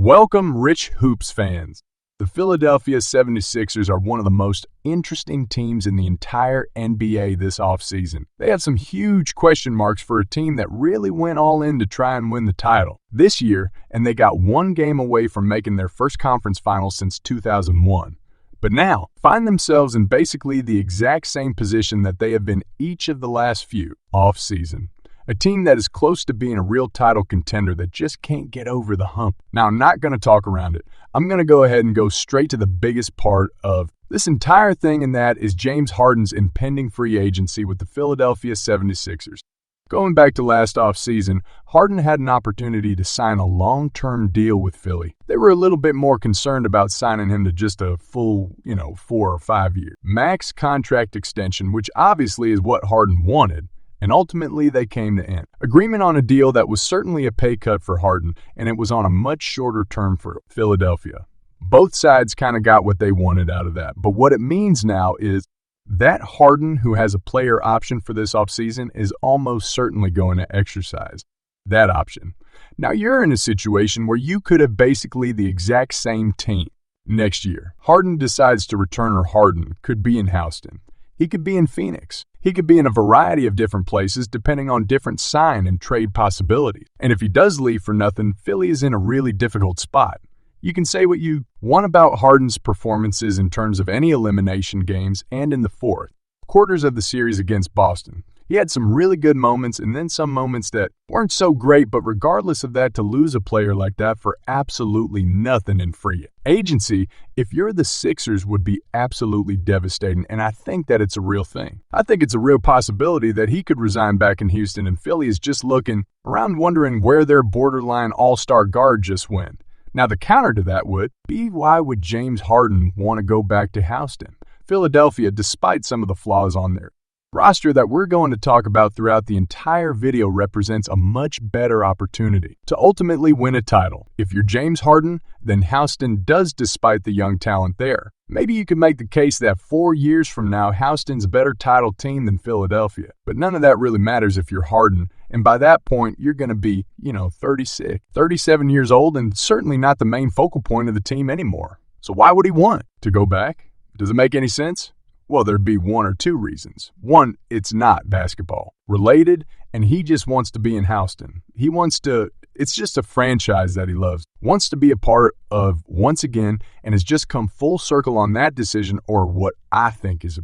Welcome, Rich Hoops fans. The Philadelphia 76ers are one of the most interesting teams in the entire NBA this offseason. They had some huge question marks for a team that really went all in to try and win the title this year, and they got one game away from making their first conference final since 2001. But now, find themselves in basically the exact same position that they have been each of the last few off-season. A team that is close to being a real title contender that just can't get over the hump. Now, I'm not going to talk around it. I'm going to go ahead and go straight to the biggest part of this entire thing, and that is James Harden's impending free agency with the Philadelphia 76ers. Going back to last offseason, Harden had an opportunity to sign a long-term deal with Philly. They were a little bit more concerned about signing him to just a full, 4 or 5 year max contract extension, which obviously is what Harden wanted. And ultimately, they came to an agreement on a deal that was certainly a pay cut for Harden, and it was on a much shorter term for Philadelphia. Both sides kind of got what they wanted out of that. But what it means now is that Harden, who has a player option for this offseason, is almost certainly going to exercise that option. Now, you're in a situation where you could have basically the exact same team next year. Harden decides to return, or Harden could be in Houston. He could be in Phoenix. He could be in a variety of different places depending on different sign and trade possibilities. And if he does leave for nothing, Philly is in a really difficult spot. You can say what you want about Harden's performances in terms of any elimination games and in the fourth quarters of the series against Boston. He had some really good moments and then some moments that weren't so great, but regardless of that, to lose a player like that for absolutely nothing in free agency, if you're the Sixers, would be absolutely devastating, and I think that it's a real thing. I think it's a real possibility that he could resign back in Houston, and Philly is just looking around wondering where their borderline all-star guard just went. Now, the counter to that would be, why would James Harden want to go back to Houston? Philadelphia, despite some of the flaws on their roster that we're going to talk about throughout the entire video, represents a much better opportunity to ultimately win a title. If you're James Harden, then Houston does, despite the young talent there. Maybe you could make the case that 4 years from now, Houston's a better title team than Philadelphia. But none of that really matters if you're Harden. And by that point, you're going to be, 36, 37 years old, and certainly not the main focal point of the team anymore. So why would he want to go back? Does it make any sense? Well, there'd be one or two reasons. One, it's not basketball related, and he just wants to be in Houston. It's just a franchise that he loves, wants to be a part of once again, and has just come full circle on that decision, or what I think is a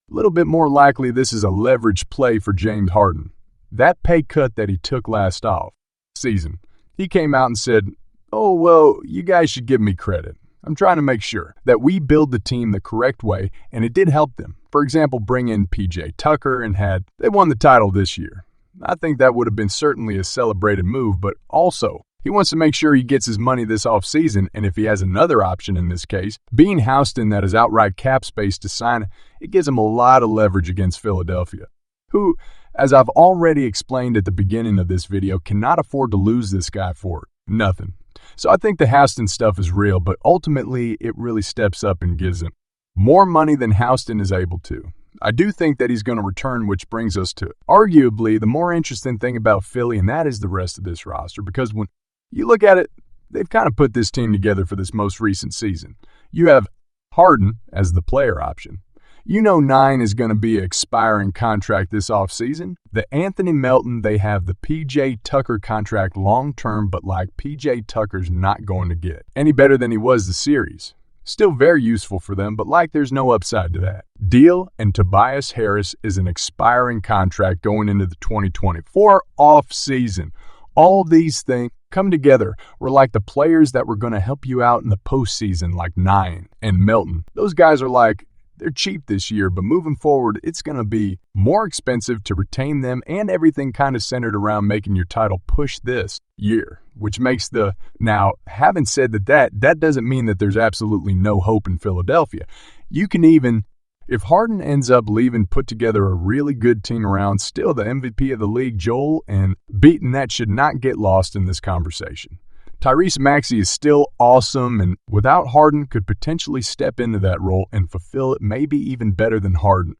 little bit more likely this is a leverage play for James Harden. That pay cut that he took last off season, he came out and said, "Oh, well, you guys should give me credit. I'm trying to make sure that we build the team the correct way," and it did help them. For example, bring in PJ Tucker, and they won the title this year. I think that would have been certainly a celebrated move, but also he wants to make sure he gets his money this offseason, and if he has another option in this case, being Houston that has outright cap space to sign, it gives him a lot of leverage against Philadelphia, who, as I've already explained at the beginning of this video, cannot afford to lose this guy for nothing. So I think the Houston stuff is real, but ultimately it really steps up and gives him more money than Houston is able to. I do think that he's going to return, which brings us to arguably the more interesting thing about Philly, and that is the rest of this roster. Because when you look at it, they've kind of put this team together for this most recent season. You have Harden as the player option. 9 is going to be an expiring contract this offseason. The Anthony Melton, they have the PJ Tucker contract long-term, but like PJ Tucker's not going to get any better than he was the series. Still very useful for them, but there's no upside to that deal. And Tobias Harris is an expiring contract going into the 2024 off-season. All these things come together were like the players that were going to help you out in the postseason, like 9 and Melton. Those guys are they're cheap this year, but moving forward, it's going to be more expensive to retain them, and everything kind of centered around making your title push this year, which makes now, having said that doesn't mean that there's absolutely no hope in Philadelphia. You can even, if Harden ends up leaving, put together a really good team around, still the MVP of the league, Joel, and beating that should not get lost in this conversation. Tyrese Maxey is still awesome, and without Harden could potentially step into that role and fulfill it maybe even better than Harden.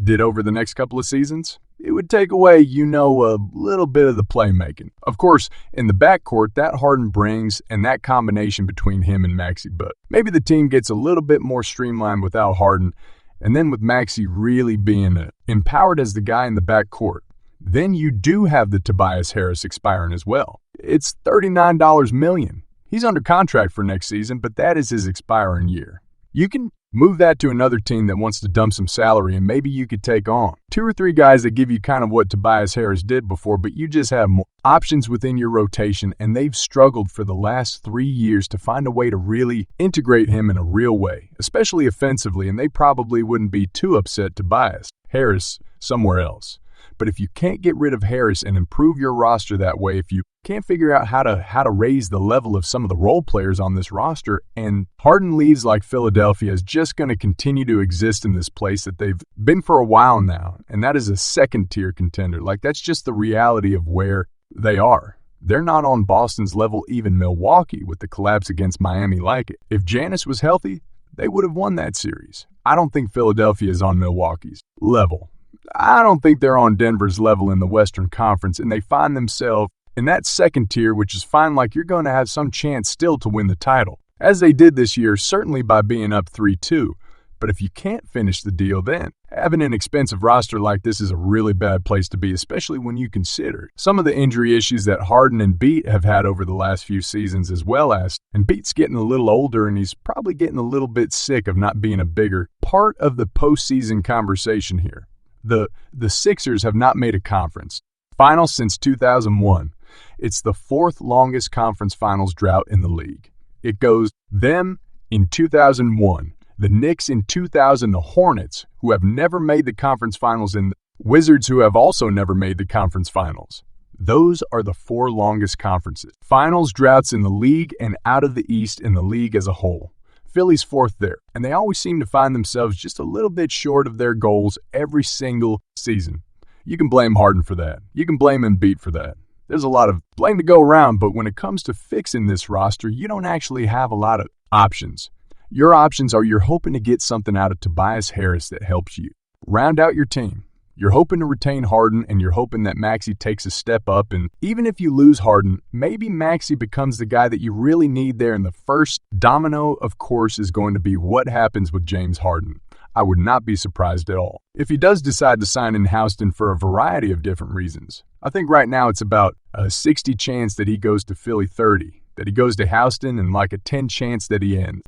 did over the next couple of seasons? It would take away, a little bit of the playmaking. Of course, in the backcourt, that Harden brings and that combination between him and Maxey. But maybe the team gets a little bit more streamlined without Harden, and then with Maxey really being empowered as the guy in the backcourt. Then you do have the Tobias Harris expiring as well. It's $39 million. He's under contract for next season, but that is his expiring year. You can move that to another team that wants to dump some salary, and maybe you could take on 2 or 3 guys that give you kind of what Tobias Harris did before, but you just have more options within your rotation, and they've struggled for the last 3 years to find a way to really integrate him in a real way, especially offensively, and they probably wouldn't be too upset to bias Harris somewhere else. But if you can't get rid of Harris and improve your roster that way, if you can't figure out how to raise the level of some of the role players on this roster, and Harden leaves like Philadelphia is just going to continue to exist in this place that they've been for a while now, and that is a second-tier contender. Like, that's just the reality of where they are. They're not on Boston's level, even Milwaukee, with the collapse against Miami like it. If Giannis was healthy, they would have won that series. I don't think Philadelphia is on Milwaukee's level. I don't think they're on Denver's level in the Western Conference, and they find themselves in that second tier, which is fine, like you're going to have some chance still to win the title, as they did this year, certainly by being up 3-2. But if you can't finish the deal, then having an expensive roster like this is a really bad place to be, especially when you consider some of the injury issues that Harden and Beat have had over the last few seasons, as well as, and Beat's getting a little older, and he's probably getting a little bit sick of not being a bigger part of the postseason conversation here. The Sixers have not made a conference finals since 2001. It's the 4th longest conference finals drought in the league. It goes them in 2001, the Knicks in 2000, the Hornets, who have never made the conference finals, and the Wizards, who have also never made the conference finals. Those are the 4 longest conferences. Finals droughts in the league and out of the East in the league as a whole. Philly's 4th there, and they always seem to find themselves just a little bit short of their goals every single season. You can blame Harden for that. You can blame Embiid for that. There's a lot of blame to go around, but when it comes to fixing this roster, you don't actually have a lot of options. Your options are you're hoping to get something out of Tobias Harris that helps you round out your team. You're hoping to retain Harden, and you're hoping that Maxey takes a step up, and even if you lose Harden, maybe Maxey becomes the guy that you really need there, and the first domino, of course, is going to be what happens with James Harden. I would not be surprised at all if he does decide to sign in Houston for a variety of different reasons. I think right now it's about a 60 chance that he goes to Philly, 30, that he goes to Houston, and like a 10 chance that he ends.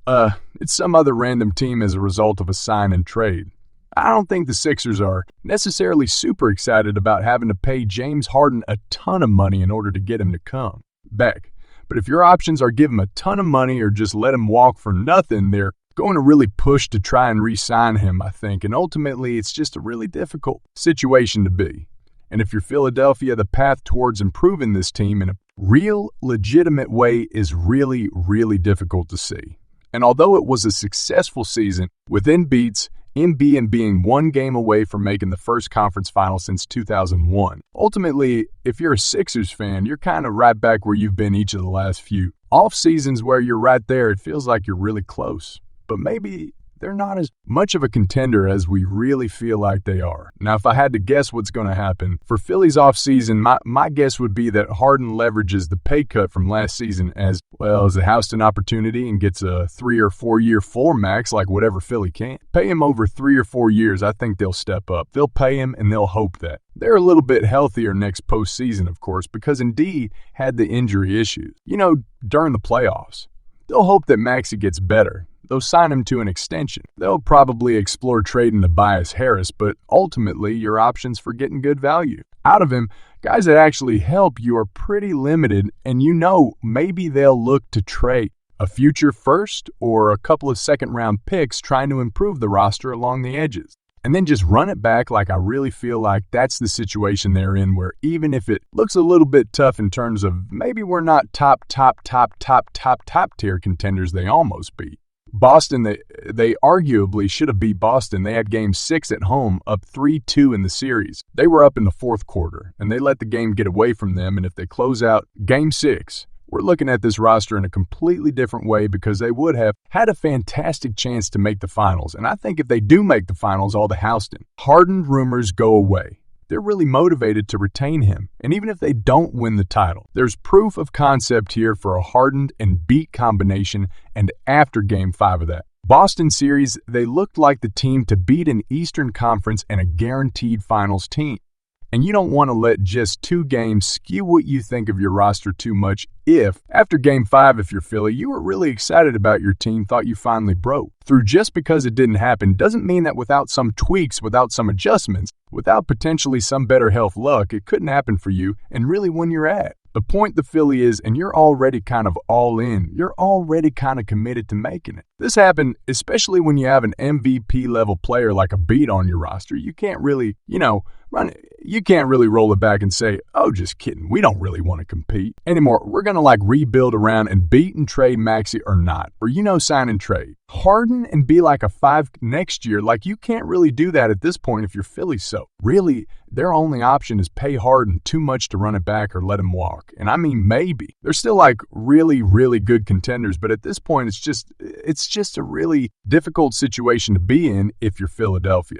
It's some other random team as a result of a sign and trade. I don't think the Sixers are necessarily super excited about having to pay James Harden a ton of money in order to get him to come back. But if your options are give him a ton of money or just let him walk for nothing, they're going to really push to try and re-sign him, I think. And ultimately, it's just a really difficult situation to be. And if you're Philadelphia, the path towards improving this team in a real, legitimate way is really, really difficult to see. And although it was a successful season with Embiid and being 1 game away from making the first conference final since 2001, ultimately, if you're a Sixers fan, you're kind of right back where you've been each of the last few off seasons where you're right there. It feels like you're really close, but maybe they're not as much of a contender as we really feel like they are. Now, if I had to guess what's going to happen for Philly's offseason, my guess would be that Harden leverages the pay cut from last season as a Houston opportunity and gets a 3 or 4 year floor max, like whatever Philly can. Pay him over 3 or 4 years. I think they'll step up. They'll pay him, and they'll hope that they're a little bit healthier next postseason, of course, because Indeed had the injury issues, during the playoffs. They'll hope that Maxey gets better. They'll sign him to an extension. They'll probably explore trading Tobias Harris, but ultimately your options for getting good value out of him, guys that actually help you, are pretty limited, and maybe they'll look to trade a future first or a couple of second-round picks trying to improve the roster along the edges. And then just run it back. Like, I really feel like that's the situation they're in, where even if it looks a little bit tough in terms of maybe we're not top tier contenders, they almost beat Boston. They arguably should have beat Boston. They had game 6 at home, up 3-2 in the series. They were up in the 4th quarter, and they let the game get away from them. And if they close out game 6 we're looking at this roster in a completely different way because they would have had a fantastic chance to make the finals. And I think if they do make the finals, all the Houston Harden rumors go away. They're really motivated to retain him. And even if they don't win the title, there's proof of concept here for a hardened and beat combination. And after Game 5 of that Boston series, they looked like the team to beat an Eastern Conference and a guaranteed finals team. And you don't want to let just 2 games skew what you think of your roster too much if, after Game 5, if you're Philly, you were really excited about your team, thought you finally broke. Through just because it didn't happen doesn't mean that without some tweaks, without some adjustments, without potentially some better health luck, it couldn't happen for you and really when you're at. The point the Philly is, and you're already kind of all in, you're already kind of committed to making it. This happened especially when you have an MVP level player like a beat on your roster. You can't really, you can't really roll it back and say, oh, just kidding, we don't really want to compete anymore. We're going to rebuild around and beat and trade Maxey or not, or sign and trade. Harden and be like a 5 next year, you can't really do that at this point if you're Philly. So really, their only option is pay Harden too much to run it back or let him walk. And I mean, maybe. They're still really, really good contenders, but at this point, it's just a really difficult situation to be in if you're Philadelphia.